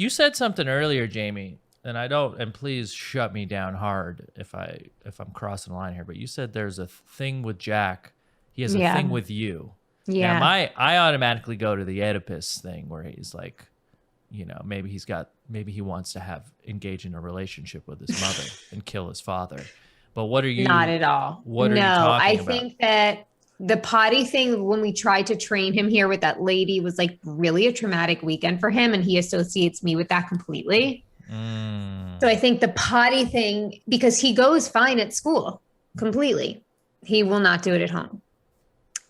you said something earlier, Jamie, and and please shut me down hard if I'm crossing the line here, but you said there's a thing with Jack. He has a thing with you. Yeah. Now, I automatically go to the Oedipus thing where he's like, maybe he wants to engage in a relationship with his mother and kill his father. But what are you? Not at all. What are you talking about? I think that the potty thing, when we tried to train him here with that lady, was like really a traumatic weekend for him. And he associates me with that completely. So I think the potty thing, because he goes fine at school completely, he will not do it at home.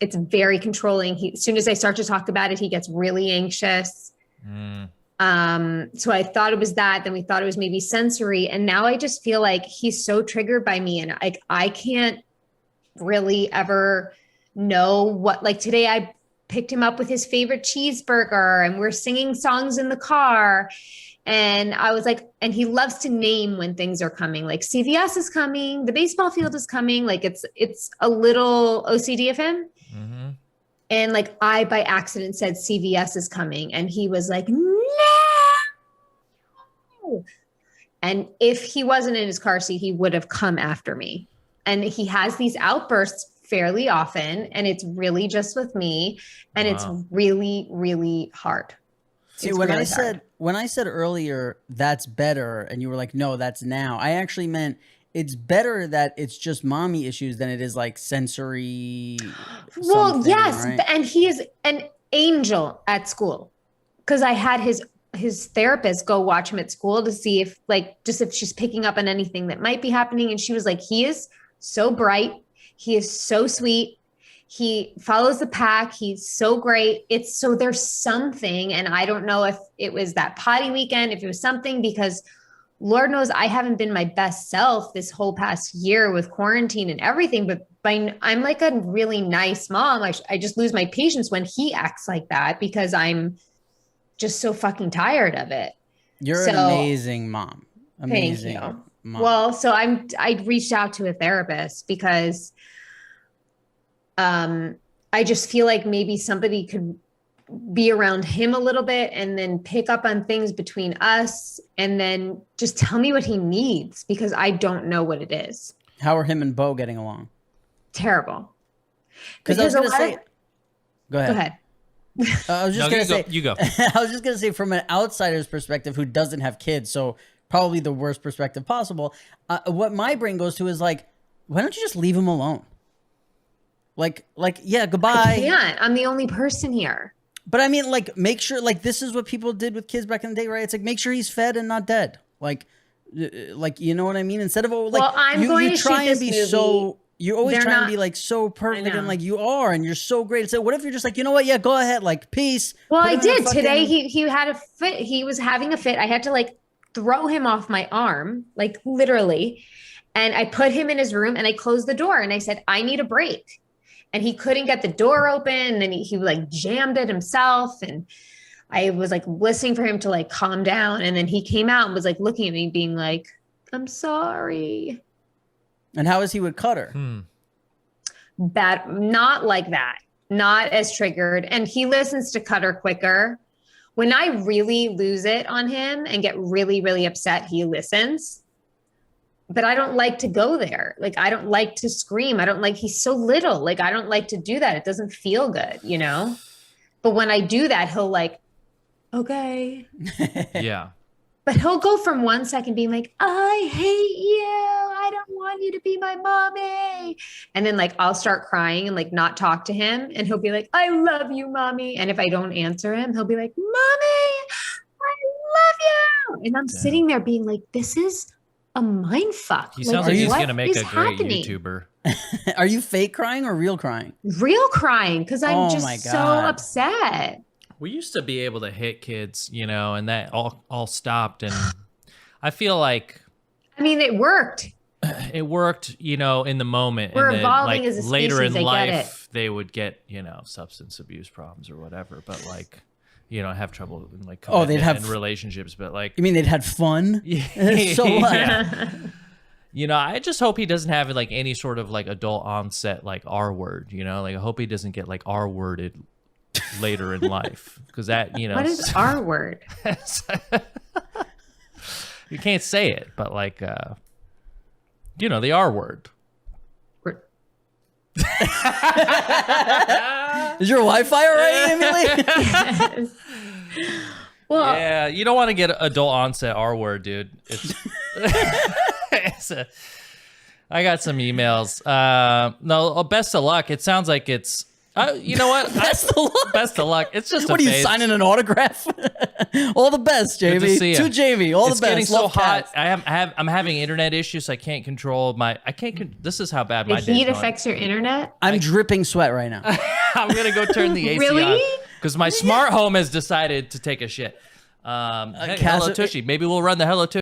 It's very controlling. As soon as I start to talk about it, he gets really anxious. So I thought it was that. Then we thought it was maybe sensory. And now I just feel like he's so triggered by me. And I can't really ever know what, like today I picked him up with his favorite cheeseburger and we're singing songs in the car. And I was like, and he loves to name when things are coming, like CVS is coming, the baseball field is coming. Like it's a little OCD of him. Mm-hmm. And like I, by accident, said CVS is coming. And he was like, no. And if he wasn't in his car seat, he would have come after me. And he has these outbursts fairly often. And it's really just with me. And it's really, really hard. See, when I said earlier, that's better. And you were like, no, that's now. I actually meant it's better that it's just mommy issues than it is like sensory. Well, yes. Right? And he is an angel at school because I had his therapist go watch him at school to see if she's picking up on anything that might be happening. And she was like, he is so bright. He is so sweet. He follows the pack. He's so great. There's something. And I don't know if it was that potty weekend, if it was something, because Lord knows I haven't been my best self this whole past year with quarantine and everything, but I'm like a really nice mom. I just lose my patience when he acts like that because I'm just so fucking tired of it. You're an amazing mom. Amazing. Thank you. Mom. Well, so I reached out to a therapist because I just feel like maybe somebody could be around him a little bit and then pick up on things between us and then just tell me what he needs because I don't know what it is. How are him and Bo getting along? Terrible. Because I was going to say, go ahead. I was just going to say, you go. I was just going to say from an outsider's perspective who doesn't have kids, so probably the worst perspective possible. What my brain goes to is like, why don't you just leave him alone? Like, yeah, goodbye. I can't. I'm the only person here. But I mean, like, make sure, like, this is what people did with kids back in the day, right? It's like, make sure he's fed and not dead. Like, you know what I mean? Instead of, like, well, I'm going to try shoot and be this movie. so, you're always trying to be, like, so perfect and, like, you are, and you're so great. So what if you're just like, you know what? Yeah, go ahead. Like, peace. Well, I did. Today, he had a fit. He was having a fit. I had to, like, throw him off my arm, like, literally. And I put him in his room, and I closed the door, and I said, I need a break. And he couldn't get the door open. And then he like jammed it himself. And I was like listening for him to like calm down. And then he came out and was like looking at me being like, I'm sorry. And how is he with Cutter? Bad. Not like that. Not as triggered. And he listens to Cutter quicker. When I really lose it on him and get really, really upset, he listens. But I don't like to go there. Like, I don't like to scream. He's so little. Like, I don't like to do that. It doesn't feel good, you know? But when I do that, he'll like, okay. Yeah. But he'll go from 1 second being like, I hate you. I don't want you to be my mommy. And then like, I'll start crying and like not talk to him. And he'll be like, I love you, mommy. And if I don't answer him, he'll be like, mommy, I love you. And I'm sitting there being like, this is a mind fuck. He sounds like he's going to make a great YouTuber. Are you fake crying or real crying? Real crying, because I'm just so upset. We used to be able to hit kids, you know, and that all stopped. And I feel like... I mean, it worked. It worked, you know, in the moment. We're and then, evolving like, as a species, later in I life, get it. they would get, you know, substance abuse problems or whatever. But like... You know, have trouble in like they'd have relationships, but like you mean they'd had fun? So yeah. You know, I just hope he doesn't have like any sort of like adult onset like R word. You know, like I hope he doesn't get like R worded later in life because that, you know, what is R word? You can't say it, but like, you know, the R word. Is your Wi-Fi all right, Emily? Well, Yeah, you don't want to get adult onset R word, dude. I got some emails. No, best of luck. It sounds like it's. You know what? Best of luck. Best of luck. It's just. What are you signing an autograph? All the best, Good to Jamie. see ya. To Jamie, all It's the best. getting so Love hot. cats. I'm having internet issues. So I can't control my. This is how bad my the day's heat going. affects your internet. I'm dripping sweat right now. I'm gonna go turn the AC Really? on because my smart home has decided to take a shit. Hey, Cass- Hello Tushy. Maybe we'll run the Hello Tushy.